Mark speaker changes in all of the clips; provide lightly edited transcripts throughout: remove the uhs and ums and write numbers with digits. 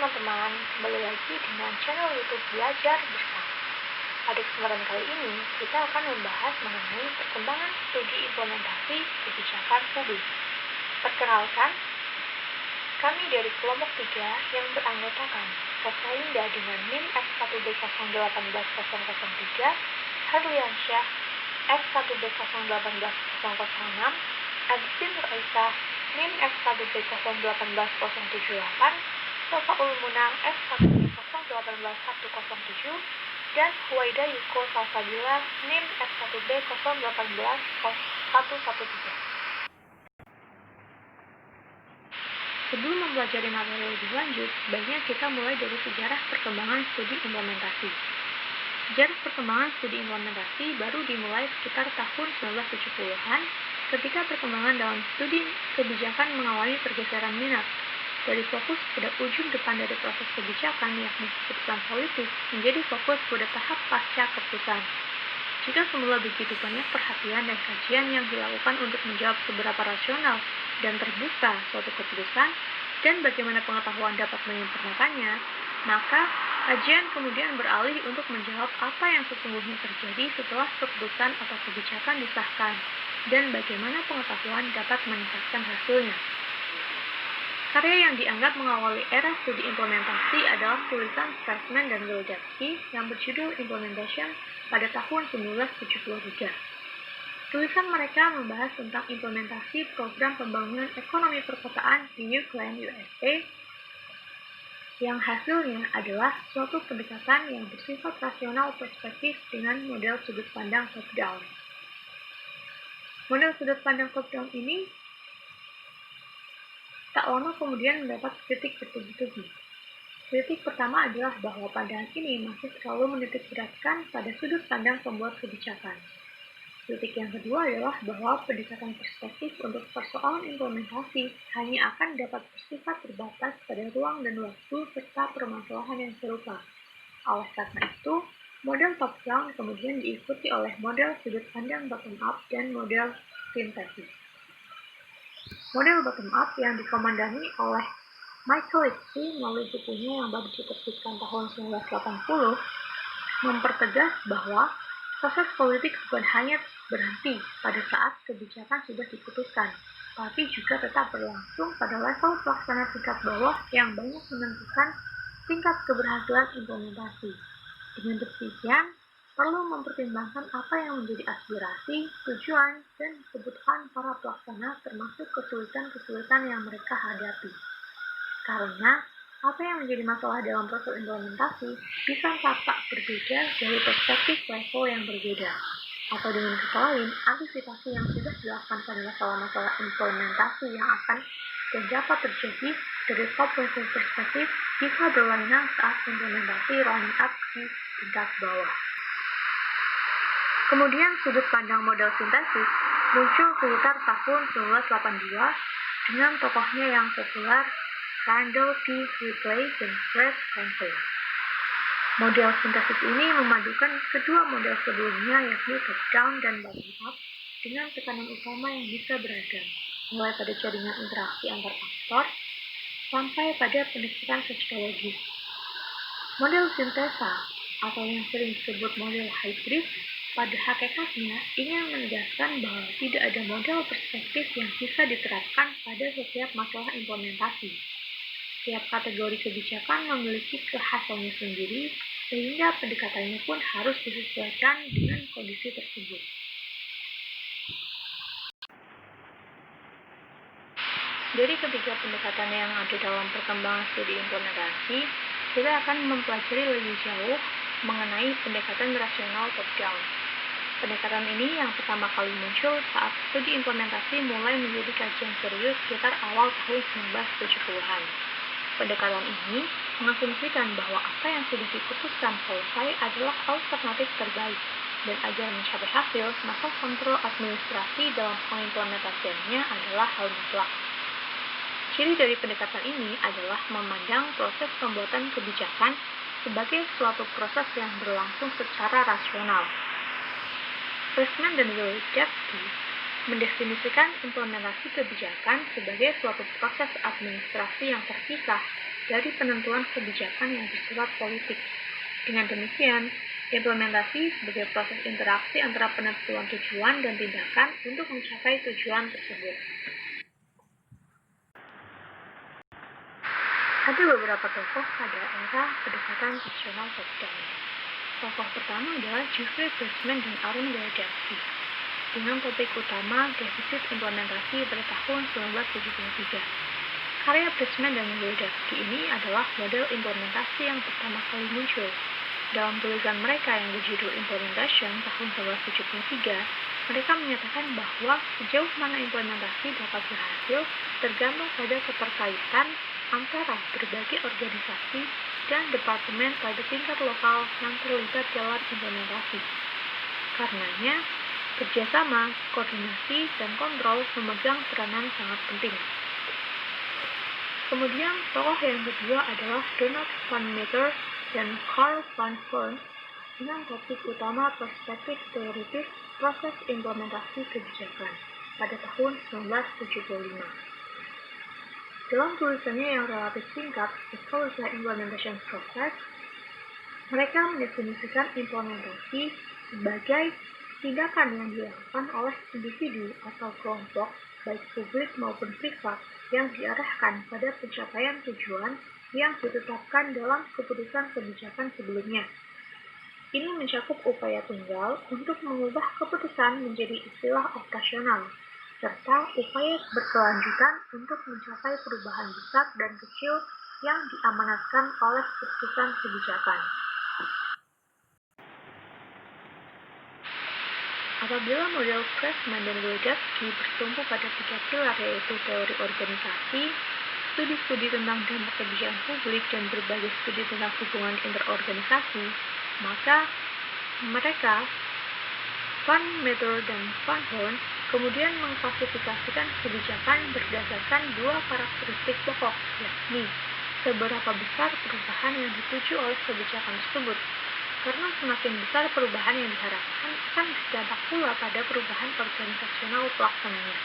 Speaker 1: teman-teman, kembali lagi dengan channel YouTube Belajar Bersama. Pada kesempatan kali ini, kita akan membahas mengenai perkembangan studi implementasi kebijakan publik. Perkenalkan, kami dari kelompok 3 yang beranggotakan Rosalinda dengan NIM F1B0180003, Harliansyah F1B0180006, Agustin Raisa NIM F1B0180078, Sofaul Munang F1B0180107, dan Huwaida Yuko Salsabila NIM F1B0180113. Sebelum mempelajari materi lebih lanjut, sebaiknya kita mulai dari sejarah perkembangan studi implementasi. Sejarah perkembangan studi implementasi baru dimulai sekitar tahun 1970-an ketika perkembangan dalam studi kebijakan mengawali pergeseran minat dari fokus pada ujung depan dari proses kebijakan yakni keputusan politik menjadi fokus pada tahap pasca keputusan. Jika semula begitu banyak perhatian dan kajian yang dilakukan untuk menjawab seberapa rasional dan terbuka suatu keputusan dan bagaimana pengetahuan dapat menyempurnakannya, maka kajian kemudian beralih untuk menjawab apa yang sesungguhnya terjadi setelah keputusan atau kebijakan disahkan dan bagaimana pengetahuan dapat meningkatkan hasilnya. Karya yang dianggap mengawali era studi implementasi adalah tulisan Strassman dan Wildavsky yang berjudul Implementation pada tahun 1973. Tulisan mereka membahas tentang implementasi program pembangunan ekonomi perkotaan di Oakland, USA, yang hasilnya adalah suatu pendekatan yang bersifat rasional perspektif dengan model sudut pandang top-down. Model sudut pandang top-down ini tak lama kemudian mendapat kritik bertubi-tubi. Kritik pertama adalah bahwa pandangan ini masih terlalu menitik beratkan pada sudut pandang pembuat kebijakan. Kritik yang kedua adalah bahwa pendekatan perspektif untuk persoalan implementasi hanya akan dapat bersifat terbatas pada ruang dan waktu serta permasalahan yang serupa. Oleh karena itu, model top-down kemudian diikuti oleh model sudut pandang bottom-up dan model sintesis. Model bottom-up yang dikomandani oleh Michael Lipsky melalui bukunya yang baru diterbitkan tahun 1980 mempertegas bahwa proses politik bukan hanya berhenti pada saat kebijakan sudah diputuskan, tapi juga tetap berlangsung pada level pelaksana tingkat bawah yang banyak menentukan tingkat keberhasilan implementasi. Dengan demikian, perlu mempertimbangkan apa yang menjadi aspirasi, tujuan, dan kebutuhan para pelaksana termasuk kesulitan-kesulitan yang mereka hadapi. Karena apa yang menjadi masalah dalam proses implementasi bisa tak berbeda dari perspektif level yang berbeda. Atau dengan kata lain, antisipasi yang sudah dilakukan pada masalah-masalah implementasi yang akan dan dapat terjadi dari top level perspektif bisa berlainan saat implementasi running up di tingkat bawah. Kemudian sudut pandang model sintesis muncul sekitar tahun 1982 dengan tokohnya yang populer Randall P. Ripley dan Fred Hampton. Model sintesis ini memadukan kedua model sebelumnya yakni top-down dan bottom-up dengan tekanan utama yang bisa beragam, mulai pada jaringan interaksi antar aktor sampai pada pendekatan sosiologis. Model sintesa atau yang sering disebut model hybrid pada hakikatnya ingin menegaskan bahwa tidak ada model perspektif yang bisa diterapkan pada setiap masalah implementasi. Setiap kategori kebijakan memiliki kekhasannya sendiri, sehingga pendekatannya pun harus disesuaikan dengan kondisi tersebut. Dari ketiga pendekatan yang ada dalam perkembangan studi implementasi, kita akan mempelajari lebih jauh mengenai pendekatan rasional top-down. Pendekatan ini yang pertama kali muncul saat studi implementasi mulai menjadi kajian serius sekitar awal tahun 1970-an. Pendekatan ini mengasumsikan bahwa apa yang sudah diputuskan selesai adalah alternatif terbaik, dan agar mencapai hasil, maka kontrol administrasi dalam pengimplementasiannya adalah hal mutlak. Ciri dari pendekatan ini adalah memandang proses pembuatan kebijakan sebagai suatu proses yang berlangsung secara rasional. Strassman dan Wildavsky mendefinisikan implementasi kebijakan sebagai suatu proses administrasi yang terpisah dari penentuan kebijakan yang bersifat politik. Dengan demikian, implementasi sebagai proses interaksi antara penentuan tujuan dan tindakan untuk mencapai tujuan tersebut. Ada beberapa tokoh pada era pendekatan rasional top-down. Tokoh pertama adalah Jeffrey Pressman dan Aaron Wildavsky, dengan topik utama defisit implementasi pada tahun 1973. Karya Pressman dan Wildavsky ini adalah model implementasi yang pertama kali muncul. Dalam tulisan mereka yang berjudul Implementation tahun 1973, mereka menyatakan bahwa sejauh mana implementasi dapat berhasil tergantung pada keterkaitan antara berbagai organisasi dan departemen pada tingkat lokal yang terlibat dalam implementasi. Karenanya, kerjasama, koordinasi, dan kontrol memegang peranan sangat penting. Kemudian, tokoh yang kedua adalah Donald van Meter dan Carl van Horn dengan topik utama perspektif teoritis proses implementasi kebijakan pada tahun 1975. Dalam tulisannya yang relatif singkat, The Policy Implementation Process, mereka mendefinisikan implementasi sebagai tindakan yang dilakukan oleh individu atau kelompok, baik publik maupun privat, yang diarahkan pada pencapaian tujuan yang ditetapkan dalam keputusan kebijakan sebelumnya. Ini mencakup upaya tunggal untuk mengubah keputusan menjadi istilah operasional, serta upaya berkelanjutan untuk mencapai perubahan besar dan kecil yang diamanatkan oleh keputusan kebijakan. Apabila model Pressman dan Wildavsky bertumpu pada 3 pilar, yaitu teori organisasi, studi-studi tentang dampak kebijakan publik, dan berbagai studi tentang hubungan interorganisasi, maka mereka, Van Meter dan Van Horn, kemudian mengklasifikasikan kebijakan berdasarkan 2 karakteristik pokok, yakni seberapa besar perubahan yang dituju oleh kebijakan tersebut, karena semakin besar perubahan yang diharapkan akan berdampak pula pada perubahan organisasional pelaksananya,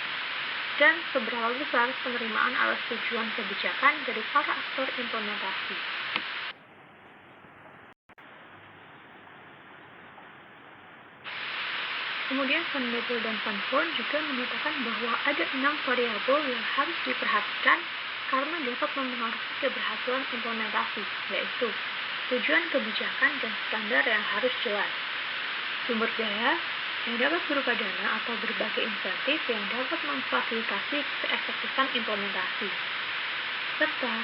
Speaker 1: dan seberapa besar penerimaan atas tujuan kebijakan dari para aktor implementasi. Kemudian Van Meter dan Van Horn juga menyatakan bahwa ada 6 variabel yang harus diperhatikan karena dapat mempengaruhi keberhasilan implementasi, yaitu tujuan kebijakan dan standar yang harus jelas, sumber daya yang dapat berupa dana atau berbagai insentif yang dapat memfasilitasi keefektifan implementasi, serta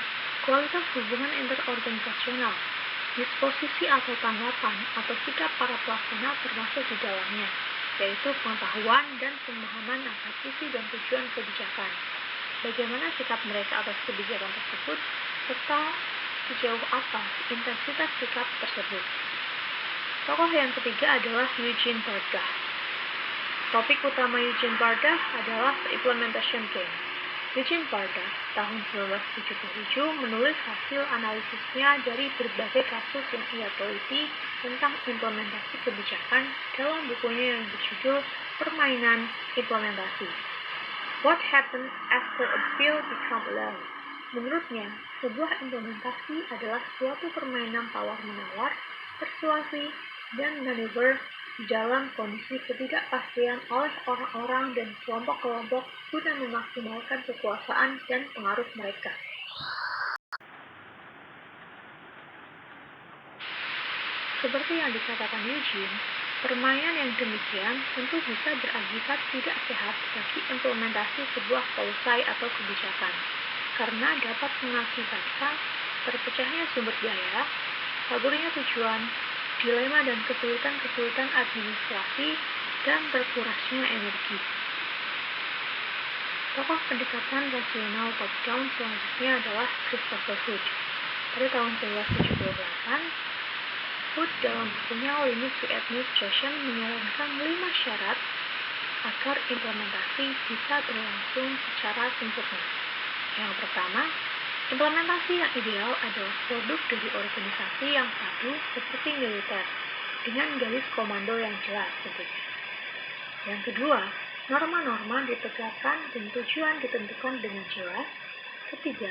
Speaker 1: kualitas hubungan interorganisasional, disposisi atau tanggapan atau sikap para pelaksana termasuk di dalamnya, yaitu pengetahuan dan pemahaman akan isi dan tujuan kebijakan, bagaimana sikap mereka atas kebijakan tersebut, serta sejauh apa intensitas sikap tersebut. Tokoh yang ketiga adalah Eugene Bardah. Topik utama Eugene Bardah adalah The Implementation Game. Eugene Bardah tahun 1977 menulis hasil analisisnya dari berbagai kasus yang ia teliti tentang implementasi kebijakan dalam bukunya yang berjudul Permainan Implementasi. What Happens After a Bill Becomes Law? Menurutnya, sebuah implementasi adalah suatu permainan tawar-menawar, persuasi, dan manuver dalam kondisi ketidakpastian oleh orang-orang dan kelompok-kelompok guna memaksimalkan kekuasaan dan pengaruh mereka. Seperti yang dikatakan Eugene, permainan yang demikian tentu bisa berakibat tidak sehat bagi implementasi sebuah policy atau kebijakan, karena dapat mengakibatkan terpecahnya sumber daya, kaburnya tujuan, dilema dan kesulitan-kesulitan administrasi, dan terkurasnya energi. Tokoh pendekatan rasional top-down selanjutnya adalah Christopher Hood. Pada tahun 1978, Hood dalam bukunya Limits to Administration menyarankan 5 syarat agar implementasi bisa berlangsung secara sempurna. Yang pertama, implementasi yang ideal adalah produk dari organisasi yang padu seperti militer, dengan garis komando yang jelas tentunya. Yang kedua, Norma-norma ditegakkan dan tujuan ditentukan dengan jelas. Ketiga,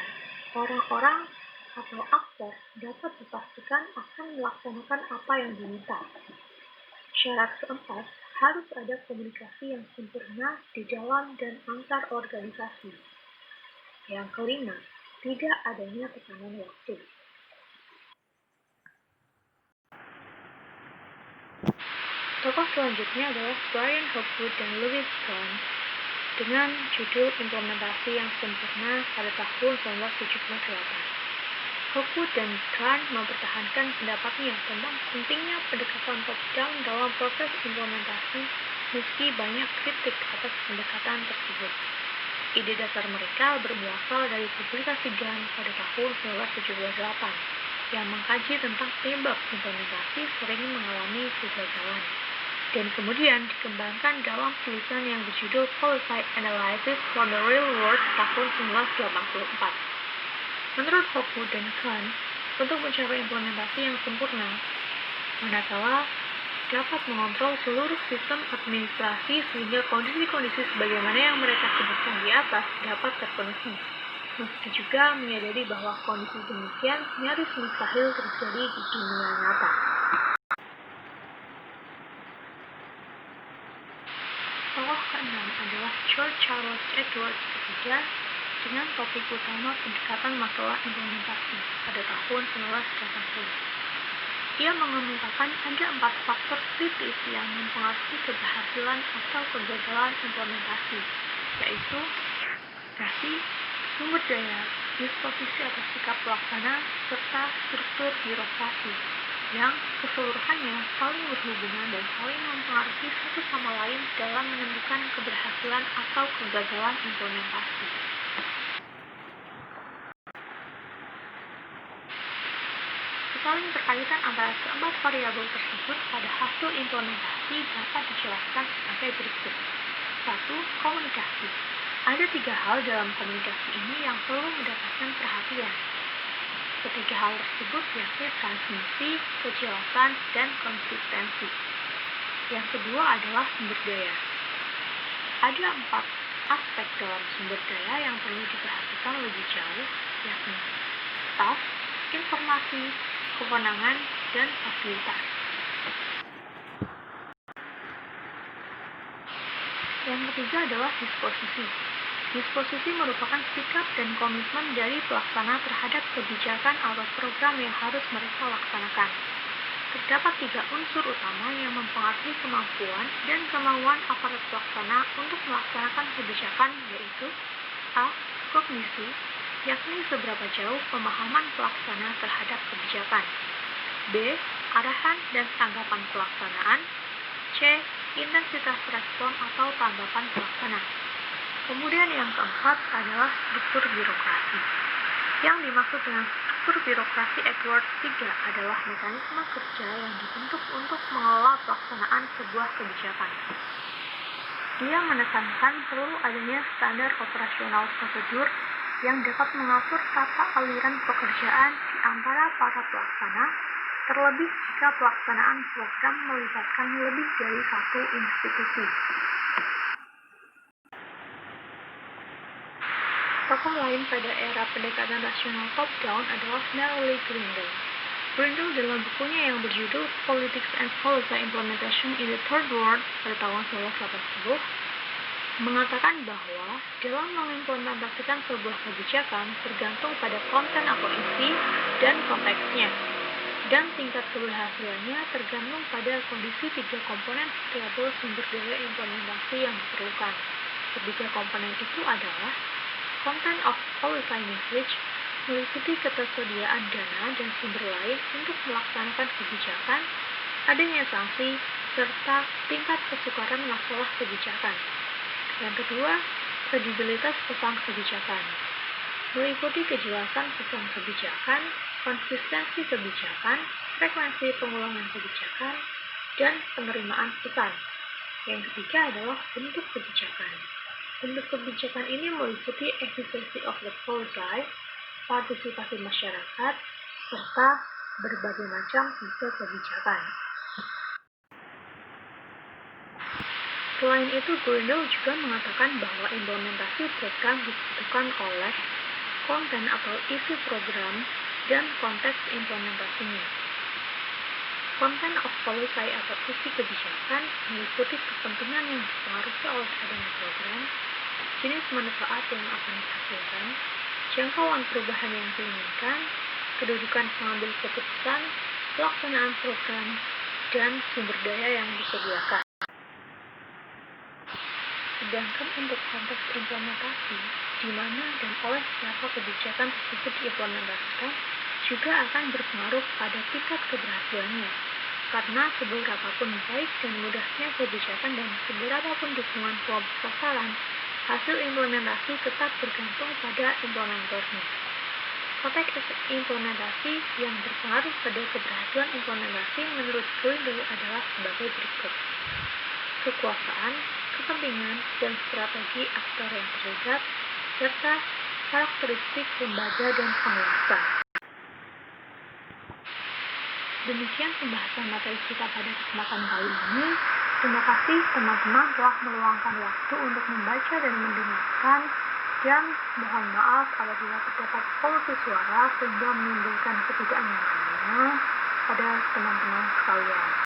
Speaker 1: orang-orang atau aktor dapat dipastikan akan melaksanakan apa yang diminta. Syarat keempat, harus ada komunikasi yang sempurna di dalam dan antar organisasi. Yang kelima, tidak adanya tekanan waktu. Tokoh selanjutnya adalah Brian Hopwood dan Louis Kahn dengan judul Implementasi yang Sempurna pada tahun 1978. Hopwood dan Kahn mempertahankan pendapatnya tentang pentingnya pendekatan top-down dalam proses implementasi meski banyak kritik atas pendekatan tersebut. Ide dasar mereka berasal dari publikasi Kahn pada tahun 1978 yang mengkaji tentang penyebab implementasi sering mengalami kegagalan, dan kemudian dikembangkan dalam tulisan yang berjudul Policy Analysis for the Real World tahun 1984. Menurut Hopwood dan Kahn, untuk mencapai implementasi yang sempurna, manakala dapat mengontrol seluruh sistem administrasi sehingga kondisi-kondisi sebagaimana yang mereka sebutkan di atas dapat terpenuhi. Meski juga menyadari bahwa kondisi demikian nyaris mustahil terjadi di dunia nyata. Tokoh keenam adalah George Charles Edward III dengan topik utama pendekatan masalah implementasi pada tahun 1980. Ia mengemukakan ada 4 faktor kritis yang mempengaruhi keberhasilan atau kegagalan implementasi, yaitu organisasi, sumber daya, disposisi atau sikap pelaksana, serta struktur birokrasi yang keseluruhannya saling berhubungan dan saling mempengaruhi satu sama lain dalam menentukan keberhasilan atau kegagalan implementasi. Saling berkaitan antara keempat variabel tersebut pada hasil implementasi dapat dijelaskan sebagai berikut. 1. Komunikasi. Ada 3 hal dalam komunikasi ini yang perlu mendapatkan perhatian. Ketiga hal tersebut yakni transmisi, kejelasan, dan konsistensi. Yang kedua adalah sumber daya. Ada 4 aspek dalam sumber daya yang perlu diperhatikan lebih jauh, yakni staf, informasi, kewenangan, dan fasilitas. Yang ketiga adalah disposisi. Disposisi merupakan sikap dan komitmen dari pelaksana terhadap kebijakan atau program yang harus mereka laksanakan. Terdapat 3 unsur utama yang mempengaruhi kemampuan dan kemauan aparat pelaksana untuk melaksanakan kebijakan, yaitu A. Kognisi, yakni seberapa jauh pemahaman pelaksana terhadap kebijakan. B. Arahan dan tanggapan pelaksanaan. C. Intensitas respon atau tanggapan pelaksana. Kemudian yang keempat adalah struktur birokrasi. Yang dimaksud dengan struktur birokrasi Edward III adalah mekanisme kerja yang dibentuk untuk mengelola pelaksanaan sebuah kebijakan. Dia menekankan perlu adanya standar operasional prosedur yang dapat mengatur tata aliran pekerjaan di antara para pelaksana, terlebih jika pelaksanaan program melibatkan lebih dari satu institusi. Tokoh lain pada era pendekatan rasional top-down adalah Nellie Grindle. Grindle dalam bukunya yang berjudul Politics and Policy Implementation in the Third World pada tahun 1980 mengatakan bahwa dalam mengimplementasikan sebuah kebijakan tergantung pada konten atau isi dan konteksnya, dan tingkat keberhasilannya tergantung pada kondisi 3 komponen variabel sumber daya implementasi yang diperlukan. Ketiga komponen itu adalah content of policy message, meliputi ketersediaan dana dan sumber lain untuk melaksanakan kebijakan, adanya sanksi, serta tingkat kesukaran masalah kebijakan. Yang kedua, kredibilitas pesan kebijakan, meliputi kejelasan pesan kebijakan, konsistensi kebijakan, frekuensi pengulangan kebijakan, dan penerimaan pesan. Yang ketiga adalah bentuk kebijakan. Bentuk kebijakan ini meliputi efficiency of the policy, partisipasi masyarakat, serta berbagai macam tipe kebijakan. Selain itu, Grundle juga mengatakan bahwa implementasi program ditentukan oleh konten atau isi program dan konteks implementasinya. Content of policy atau isi kebijakan meliputi kepentingan yang dipengaruhi oleh adanya program, jenis manfaat yang akan dihasilkan, jangkauan perubahan yang diinginkan, kedudukan pengambil keputusan, pelaksanaan program, dan sumber daya yang disediakan. Sedangkan untuk konteks implementasi, di mana dan oleh siapa kebijakan tersebut diimplementasikan, juga akan berpengaruh pada tingkat keberhasilannya. Karena seberapapun baik dan mudahnya kebijakan dan seberapapun dukungan kelompok sasaran, hasil implementasi tetap bergantung pada implementornya. Konteks implementasi yang berpengaruh pada keberhasilan implementasi menurut Grundle adalah sebagai berikut. Kekuasaan, kepentingan, dan strategi aktor yang terlibat, serta karakteristik lembaga dan penguasa. Demikian pembahasan materi kita pada kesempatan kali ini. Terima kasih teman-teman telah meluangkan waktu untuk membaca dan mendengarkan, dan mohon maaf apabila terdapat polusi suara sehingga menimbulkan ketidaknyamanan pada teman-teman sekalian.